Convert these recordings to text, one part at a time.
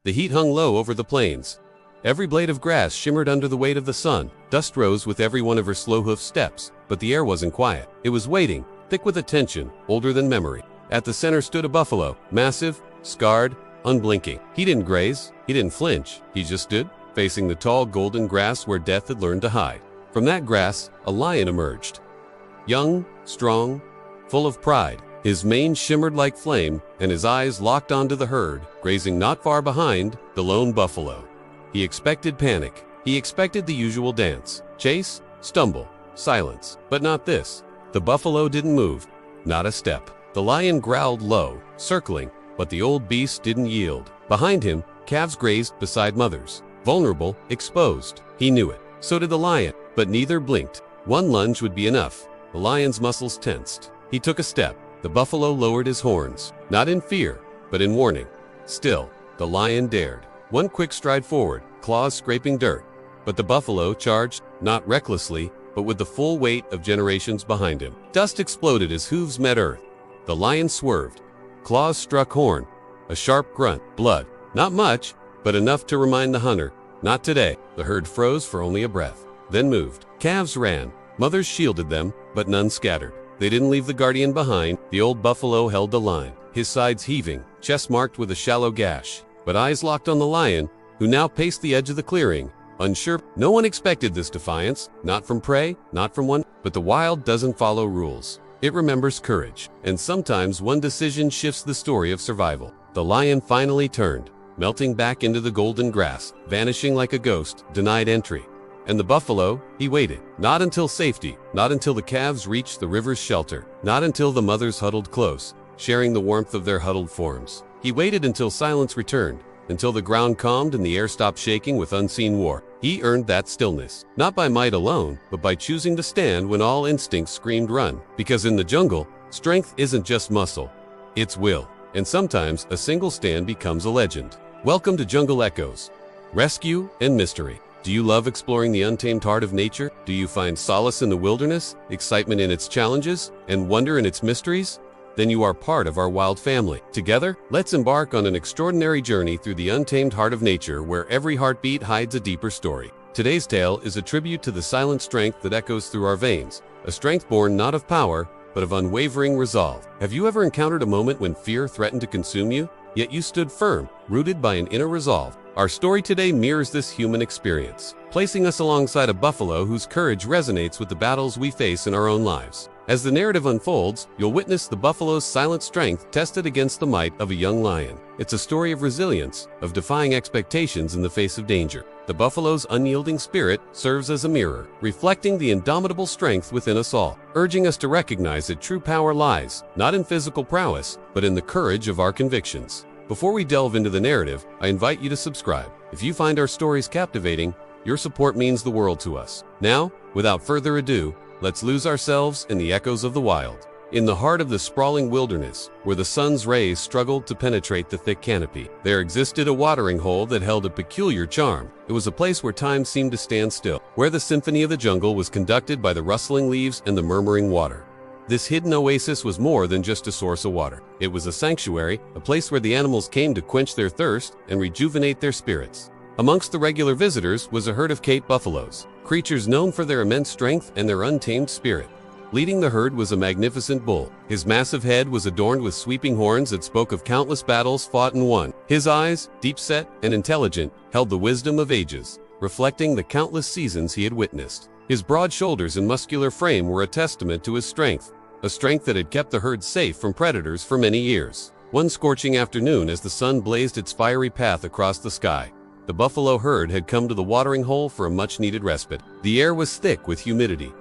The heat hung low over the plains. Every blade of grass shimmered under the weight of the sun. Dust rose with every one of her slow-hoof steps, but the air wasn't quiet. It was waiting, thick with attention, older than memory. At the center stood a buffalo, massive, scarred, unblinking. He didn't graze, he didn't flinch. He just stood, facing the tall golden grass where death had learned to hide. From that grass, a lion emerged. Young, strong, full of pride. His mane shimmered like flame, and his eyes locked onto the herd, grazing not far behind the lone buffalo. He expected panic. He expected the usual dance. Chase, stumble, silence. But not this. The buffalo didn't move, not a step. The lion growled low, circling, but the old beast didn't yield. Behind him, calves grazed beside mothers. Vulnerable, exposed. He knew it. So did the lion, but neither blinked. One lunge would be enough. The lion's muscles tensed. He took a step. The buffalo lowered his horns, not in fear, but in warning. Still, the lion dared. One quick stride forward, claws scraping dirt. But the buffalo charged, not recklessly, but with the full weight of generations behind him. Dust exploded as hooves met earth. The lion swerved. Claws struck horn. A sharp grunt. Blood. Not much, but enough to remind the hunter. Not today. The herd froze for only a breath, then moved. Calves ran. Mothers shielded them, but none scattered. They didn't leave the guardian behind. The old buffalo held the line, his sides heaving, chest marked with a shallow gash, but eyes locked on the lion, who now paced the edge of the clearing, unsure. No one expected this defiance, not from prey, not from one, but the wild doesn't follow rules. It remembers courage, and sometimes one decision shifts the story of survival. The lion finally turned, melting back into the golden grass, vanishing like a ghost, denied entry. And the buffalo, he waited. Not until safety, not until the calves reached the river's shelter, not until the mothers huddled close, sharing the warmth of their huddled forms. He waited until silence returned, until the ground calmed and the air stopped shaking with unseen war. He earned that stillness, not by might alone, but by choosing to stand when all instincts screamed run. Because in the jungle, strength isn't just muscle, it's will. And sometimes a single stand becomes a legend. Welcome to Jungle Echoes, rescue and mystery. Do you love exploring the untamed heart of nature? Do you find solace in the wilderness, excitement in its challenges, and wonder in its mysteries? Then you are part of our wild family. Together, let's embark on an extraordinary journey through the untamed heart of nature where every heartbeat hides a deeper story. Today's tale is a tribute to the silent strength that echoes through our veins, a strength born not of power, but of unwavering resolve. Have you ever encountered a moment when fear threatened to consume you, yet you stood firm, rooted by an inner resolve? Our story today mirrors this human experience, placing us alongside a buffalo whose courage resonates with the battles we face in our own lives. As the narrative unfolds, you'll witness the buffalo's silent strength tested against the might of a young lion. It's a story of resilience, of defying expectations in the face of danger. The buffalo's unyielding spirit serves as a mirror, reflecting the indomitable strength within us all, urging us to recognize that true power lies, not in physical prowess, but in the courage of our convictions. Before we delve into the narrative, I invite you to subscribe. If you find our stories captivating, your support means the world to us. Now, without further ado, let's lose ourselves in the echoes of the wild. In the heart of the sprawling wilderness, where the sun's rays struggled to penetrate the thick canopy, there existed a watering hole that held a peculiar charm. It was a place where time seemed to stand still, where the symphony of the jungle was conducted by the rustling leaves and the murmuring water. This hidden oasis was more than just a source of water. It was a sanctuary, a place where the animals came to quench their thirst and rejuvenate their spirits. Amongst the regular visitors was a herd of Cape buffaloes, creatures known for their immense strength and their untamed spirit. Leading the herd was a magnificent bull. His massive head was adorned with sweeping horns that spoke of countless battles fought and won. His eyes, deep-set and intelligent, held the wisdom of ages, reflecting the countless seasons he had witnessed. His broad shoulders and muscular frame were a testament to his strength, a strength that had kept the herd safe from predators for many years. One scorching afternoon, as the sun blazed its fiery path across the sky, the buffalo herd had come to the watering hole for a much-needed respite. The air was thick with humidity,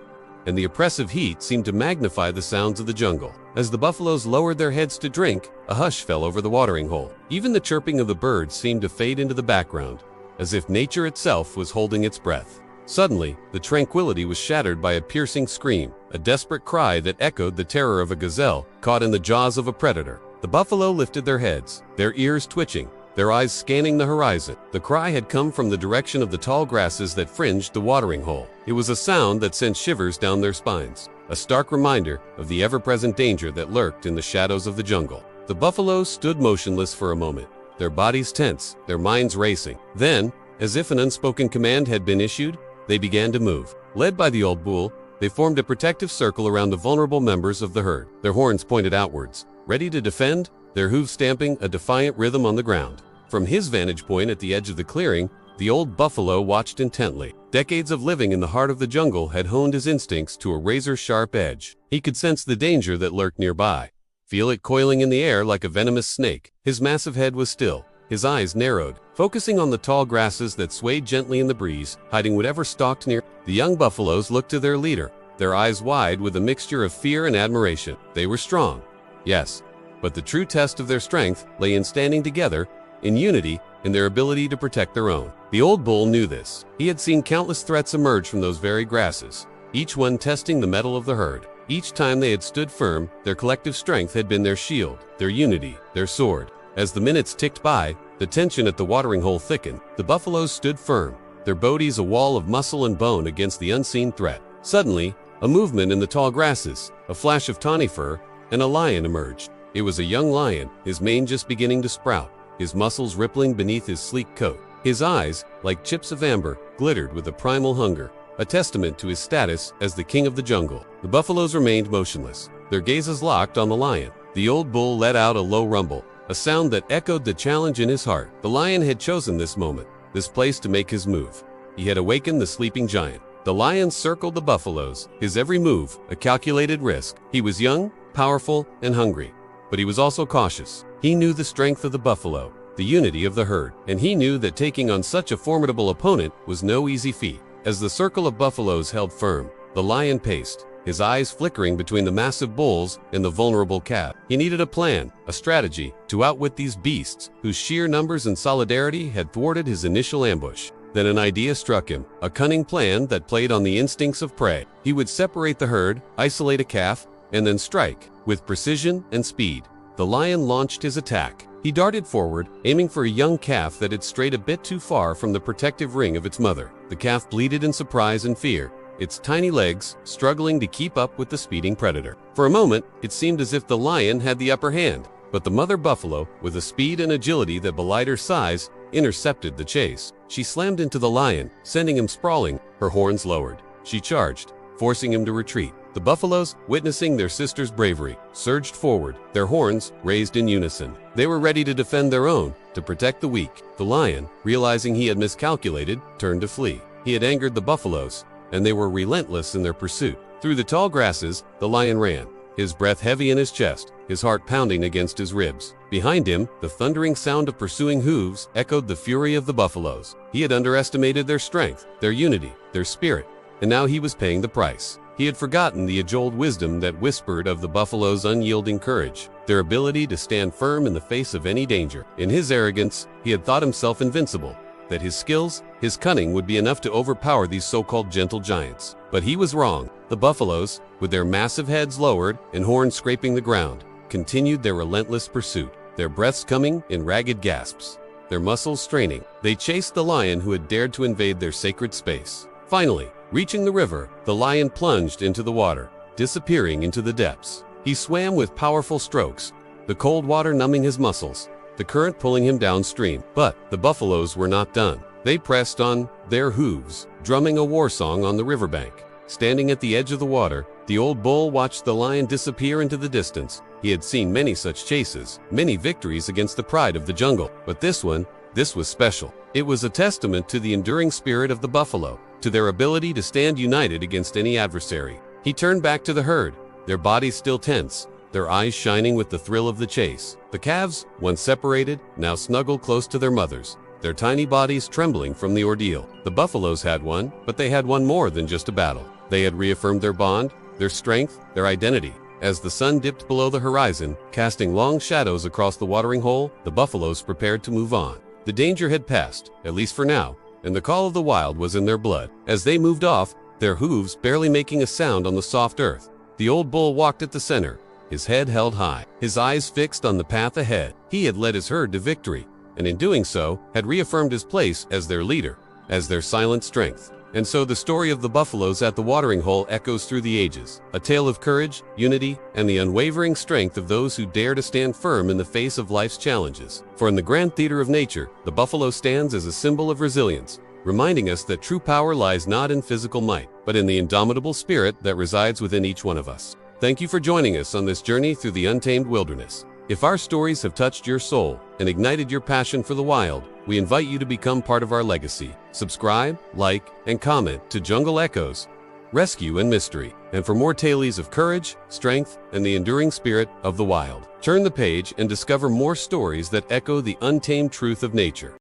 and the oppressive heat seemed to magnify the sounds of the jungle. As the buffaloes lowered their heads to drink, a hush fell over the watering hole. Even the chirping of the birds seemed to fade into the background, as if nature itself was holding its breath. Suddenly, the tranquility was shattered by a piercing scream, a desperate cry that echoed the terror of a gazelle caught in the jaws of a predator. The buffalo lifted their heads, their ears twitching, their eyes scanning the horizon. The cry had come from the direction of the tall grasses that fringed the watering hole. It was a sound that sent shivers down their spines, a stark reminder of the ever-present danger that lurked in the shadows of the jungle. The buffalo stood motionless for a moment, their bodies tense, their minds racing. Then, as if an unspoken command had been issued, they began to move. Led by the old bull, they formed a protective circle around the vulnerable members of the herd, their horns pointed outwards, ready to defend, their hooves stamping a defiant rhythm on the ground. From his vantage point at the edge of the clearing, the old buffalo watched intently. Decades of living in the heart of the jungle had honed his instincts to a razor-sharp edge. He could sense the danger that lurked nearby, feel it coiling in the air like a venomous snake. His massive head was still, his eyes narrowed, focusing on the tall grasses that swayed gently in the breeze, hiding whatever stalked near. The young buffaloes looked to their leader, their eyes wide with a mixture of fear and admiration. They were strong, yes, but the true test of their strength lay in standing together, in unity, in their ability to protect their own. The old bull knew this. He had seen countless threats emerge from those very grasses, each one testing the mettle of the herd. Each time they had stood firm, their collective strength had been their shield, their unity, their sword. As the minutes ticked by, the tension at the watering hole thickened. The buffaloes stood firm, their bodies a wall of muscle and bone against the unseen threat. Suddenly, a movement in the tall grasses, a flash of tawny fur, and a lion emerged. It was a young lion, his mane just beginning to sprout, his muscles rippling beneath his sleek coat. His eyes, like chips of amber, glittered with a primal hunger, a testament to his status as the king of the jungle. The buffaloes remained motionless, their gazes locked on the lion. The old bull let out a low rumble, a sound that echoed the challenge in his heart. The lion had chosen this moment, this place to make his move. He had awakened the sleeping giant. The lion circled the buffaloes, his every move a calculated risk. He was young, powerful, and hungry, but he was also cautious. He knew the strength of the buffalo, the unity of the herd, and he knew that taking on such a formidable opponent was no easy feat. As the circle of buffaloes held firm, the lion paced, his eyes flickering between the massive bulls and the vulnerable calf. He needed a plan, a strategy, to outwit these beasts, whose sheer numbers and solidarity had thwarted his initial ambush. Then an idea struck him, a cunning plan that played on the instincts of prey. He would separate the herd, isolate a calf, and then strike. With precision and speed, the lion launched his attack. He darted forward, aiming for a young calf that had strayed a bit too far from the protective ring of its mother. The calf bleated in surprise and fear, its tiny legs struggling to keep up with the speeding predator. For a moment, it seemed as if the lion had the upper hand, but the mother buffalo, with a speed and agility that belied her size, intercepted the chase. She slammed into the lion, sending him sprawling, her horns lowered. She charged, forcing him to retreat. The buffaloes, witnessing their sister's bravery, surged forward, their horns raised in unison. They were ready to defend their own, to protect the weak. The lion, realizing he had miscalculated, turned to flee. He had angered the buffaloes, and they were relentless in their pursuit. Through the tall grasses, the lion ran, his breath heavy in his chest, his heart pounding against his ribs. Behind him, the thundering sound of pursuing hooves echoed the fury of the buffaloes. He had underestimated their strength, their unity, their spirit, and now he was paying the price. He had forgotten the age-old wisdom that whispered of the buffalo's unyielding courage, their ability to stand firm in the face of any danger. In his arrogance, he had thought himself invincible, that his skills, his cunning would be enough to overpower these so-called gentle giants. But he was wrong. The buffaloes, with their massive heads lowered and horns scraping the ground, continued their relentless pursuit, their breaths coming in ragged gasps, their muscles straining. They chased the lion who had dared to invade their sacred space. Finally, reaching the river, the lion plunged into the water, disappearing into the depths. He swam with powerful strokes, the cold water numbing his muscles, the current pulling him downstream. But the buffaloes were not done. They pressed on, their hooves drumming a war song on the riverbank. Standing at the edge of the water, the old bull watched the lion disappear into the distance. He had seen many such chases, many victories against the pride of the jungle. But this was special. It was a testament to the enduring spirit of the buffalo, to their ability to stand united against any adversary. He turned back to the herd, their bodies still tense, their eyes shining with the thrill of the chase. The calves, once separated, now snuggled close to their mothers, their tiny bodies trembling from the ordeal. The buffaloes had won, but they had won more than just a battle. They had reaffirmed their bond, their strength, their identity. As the sun dipped below the horizon, casting long shadows across the watering hole, the buffaloes prepared to move on. The danger had passed, at least for now, and the call of the wild was in their blood. As they moved off, their hooves barely making a sound on the soft earth, the old bull walked at the center, his head held high, his eyes fixed on the path ahead. He had led his herd to victory, and in doing so, had reaffirmed his place as their leader, as their silent strength. And so the story of the buffaloes at the watering hole echoes through the ages, a tale of courage, unity, and the unwavering strength of those who dare to stand firm in the face of life's challenges. For in the grand theater of nature, the buffalo stands as a symbol of resilience, reminding us that true power lies not in physical might, but in the indomitable spirit that resides within each one of us. Thank you for joining us on this journey through the untamed wilderness. If our stories have touched your soul and ignited your passion for the wild, we invite you to become part of our legacy. Subscribe, like, and comment to Jungle Echoes, Rescue and Mystery. And for more tales of courage, strength, and the enduring spirit of the wild, turn the page and discover more stories that echo the untamed truth of nature.